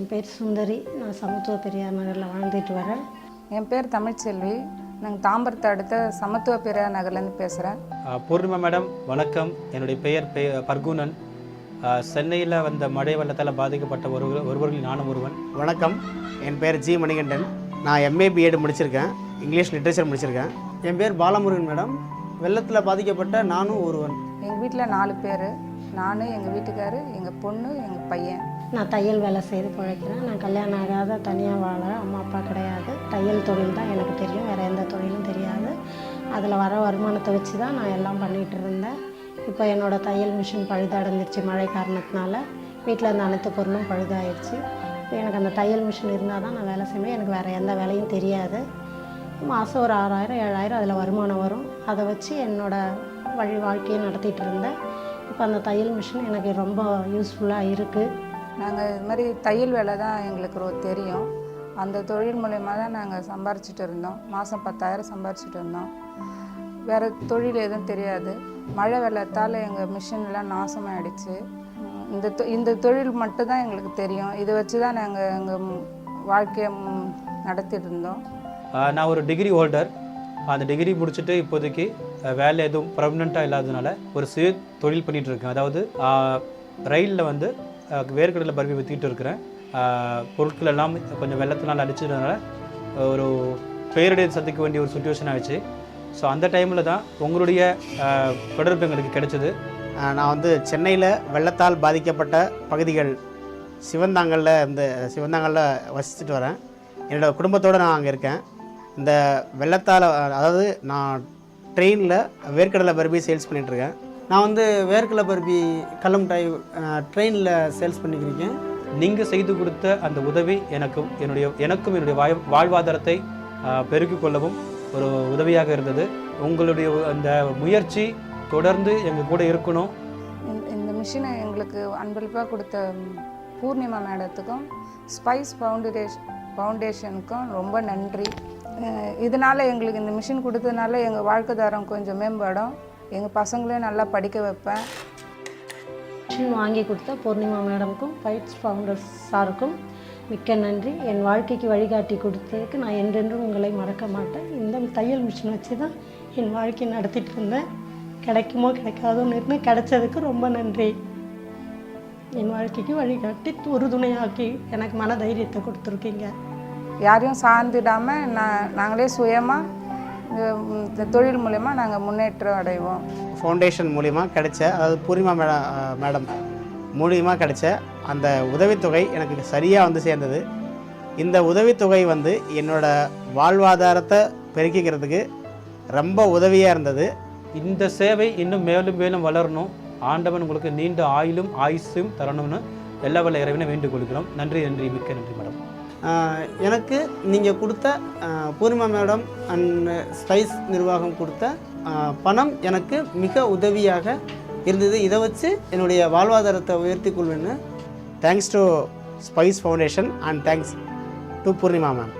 என் பேர் சுந்தரி. நான் சமத்துவ பெரியார் நகரில் வாழ்ந்துட்டு வரேன். என் பேர் தமிழ்ச்செல்வி. நாங்கள் தாம்பரத்தை அடுத்த சமத்துவ பெரியார் நகர்லேருந்து பேசுகிறேன். பூர்ணிமா மேடம் வணக்கம். என்னுடைய பெயர் பர்குணன். சென்னையில் வந்த மழை வெள்ளத்தால் பாதிக்கப்பட்ட ஒருவர்களில் நானும் ஒருவன். வணக்கம், என் பேர் ஜி மணிகண்டன். நான் எம்ஏ பிஎட் முடிச்சிருக்கேன், இங்கிலீஷ் லிட்ரேச்சர் முடிச்சிருக்கேன். என் பேர் பாலமுருகன் மேடம். வெள்ளத்தில் பாதிக்கப்பட்ட நானும் ஒருவன். எங்கள் வீட்டில் 4 பேர். நான், எங்கள் வீட்டுக்காரர், எங்கள் பொண்ணு, எங்கள் பையன். நான் தையல் வேலை செய்து பிழைக்கிறேன். நான் கல்யாணம் ஆகாத தனியாக வாழ, அம்மா அப்பா கிடையாது. தையல் தொழில் தான் எனக்கு தெரியும், வேறு எந்த தொழிலும் தெரியாது. அதில் வர வருமானத்தை வச்சு தான் நான் எல்லாம் பண்ணிகிட்டு இருந்தேன். இப்போ என்னோடய தையல் மிஷின் பழுதடைஞ்சிருச்சு மழை காரணத்தினால. வீட்டில் இருந்த அனைத்து பொருளும் பழுதாயிடுச்சு. இப்போ எனக்கு அந்த தையல் மிஷின் இருந்தால் தான் நான் வேலை செய்வேன். எனக்கு வேறு எந்த வேலையும் தெரியாது. மாதம் ஒரு 6000 7000 அதில் வருமானம் வரும். அதை வச்சு என்னோடய வாழ்க்கையை நடத்திட்டு இருந்தேன். இப்போ அந்த தையல் மிஷின் எனக்கு ரொம்ப யூஸ்ஃபுல்லாக இருக்குது. நாங்கள் இது மாதிரி தையல் வேலை தான் எங்களுக்கு தெரியும். அந்த தொழில் மூலயமா தான் நாங்கள் சம்பாரிச்சிட்டு இருந்தோம். மாதம் 10,000 சம்பாரிச்சிட்டு இருந்தோம். வேறு தொழில் எதுவும் தெரியாது. மழை வெள்ளத்தால் எங்கள் மிஷின்லாம் நாசமாகிடுச்சு. இந்த தொழில் மட்டும்தான் எங்களுக்கு தெரியும். இதை வச்சு தான் நாங்கள் எங்கள் வாழ்க்கையை நடத்திட்டு இருந்தோம். நான் ஒரு டிகிரி ஹோல்டர். அந்த டிகிரி முடிச்சுட்டு இப்போதைக்கு வேலை எதுவும் பர்மனெண்ட்டாக இல்லாததுனால ஒரு சிறு தொழில் பண்ணிகிட்டு இருக்கேன். அதாவது ரயிலில் வந்து வேர்க்கடலை பருவி விற்றுக்கிட்டு இருக்கிறேன். பொருட்கள் எல்லாம் கொஞ்சம் வெள்ளத்தினால் அடிச்சதுனால ஒரு பேரிடர் சந்திக்க வேண்டிய ஒரு சுச்சுவேஷன் ஆகிடுச்சு. ஸோ அந்த டைமில் தான் உங்களுடைய தொடர்பு எங்களுக்கு கிடைச்சது. நான் வந்து சென்னையில் வெள்ளத்தால் பாதிக்கப்பட்ட பகுதிகள் சிவந்தாங்கலில் வசிச்சுட்டு வரேன். என்னோடய குடும்பத்தோடு நான் அங்கே இருக்கேன். இந்த வெள்ளத்தால், அதாவது நான் ட்ரெயினில் வேர்க்கடலை பருப்பி சேல்ஸ் பண்ணிகிட்ருக்கேன். நான் வந்து வேர்க்கடலை பருப்பி கள்ளமிட்டாய் ட்ரெயினில் சேல்ஸ் பண்ணிக்கிறேன். நீங்கள் செய்து கொடுத்த அந்த உதவி எனக்கும் என்னுடைய வாழ்வாதாரத்தை பெருக்கிக் கொள்ளவும் ஒரு உதவியாக இருந்தது. உங்களுடைய அந்த முயற்சி தொடர்ந்து எங்கள் கூட இருக்கணும். இந்த மிஷினை எங்களுக்கு அன்பளிப்பாக கொடுத்த பூர்ணிமா மேடத்துக்கும் ஸ்பைஸ் ஃபவுண்டேஷனுக்கும் ரொம்ப நன்றி. இதனால் எங்களுக்கு இந்த மிஷின் கொடுத்ததுனால எங்கள் வாழ்க்கை தரம் கொஞ்சம் மேம்படும். எங்கள் பசங்களையும் நல்லா படிக்க வைப்பேன். மிஷின் வாங்கி கொடுத்த பூர்ணிமா மேடமுக்கும் ஸ்பைஸ் ஃபவுண்டர் சாருக்கும் மிக்க நன்றி. என் வாழ்க்கைக்கு வழிகாட்டி கொடுத்ததுக்கு நான் என்றென்றும் உங்களை மறக்க மாட்டேன். இந்த தையல் மிஷின் வச்சு தான் என் வாழ்க்கையை நடத்திட்டு இருந்தேன். கிடைக்குமோ கிடைக்காதோன்னு இருந்தேன். கிடைச்சதுக்கு ரொம்ப நன்றி. என் வாழ்க்கைக்கு வழிகாட்டி உறுதுணையாக்கி எனக்கு மன தைரியத்தை கொடுத்துருக்கீங்க. யாரையும் சார்ந்துடாமல் நாங்களே சுயமாக இந்த தொழில் மூலயமா நாங்கள் முன்னேற்றம் அடைவோம். ஃபவுண்டேஷன் மூலிமா கிடைச்ச, அதாவது பூர்ணிமா மேடம் மூலிமா கிடைச்ச அந்த உதவித்தொகை எனக்கு சரியாக வந்து சேர்ந்தது. இந்த உதவித்தொகை வந்து என்னோடய வாழ்வாதாரத்தை பெருக்கிக்கிறதுக்கு ரொம்ப உதவியாக இருந்தது. இந்த சேவை இன்னும் மேலும் மேலும் வளரணும். ஆண்டவன் உங்களுக்கு நீண்ட ஆயுளும் ஆயுசும் தரணும்னு எல்லா வல்ல இறைவனை வேண்டிக் கொள்கிறோம். நன்றி, மிக்க நன்றி மேடம். எனக்கு நீங்கள் கொடுத்த பூர்ணிமா மேடம் அண்ட் ஸ்பைஸ் நிர்வாகம் கொடுத்த பணம் எனக்கு மிக உதவியாக இருந்தது. இதை வச்சு என்னுடைய வாழ்வாதாரத்தை உயர்த்தி கொள்வேன்னு. Thanks to Spice Foundation and thanks to Poornima ma'am.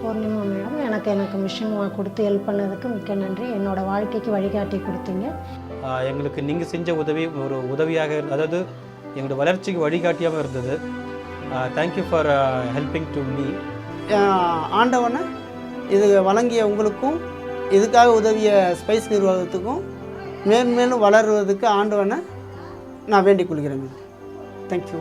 Poornima madam எனக்கு மிஷின் கொடுத்து ஹெல்ப் பண்ணதுக்கு மிக்க நன்றி. என்னோடய வாழ்க்கைக்கு வழிகாட்டி கொடுத்தீங்க. எங்களுக்கு நீங்கள் செஞ்ச உதவி ஒரு உதவியாக, அதாவது எங்களோட வளர்ச்சிக்கு வழிகாட்டியாக இருந்தது. Thank you for helping to me. ஆண்டவனை இது வழங்கிய உங்களுக்கும் இதுக்காக உதவிய ஸ்பைஸ் நிர்வாகத்துக்கும் மேலும் வளருவதற்கு ஆண்டவனை நான் வேண்டிக் கொள்கிறேன். தேங்க்யூ.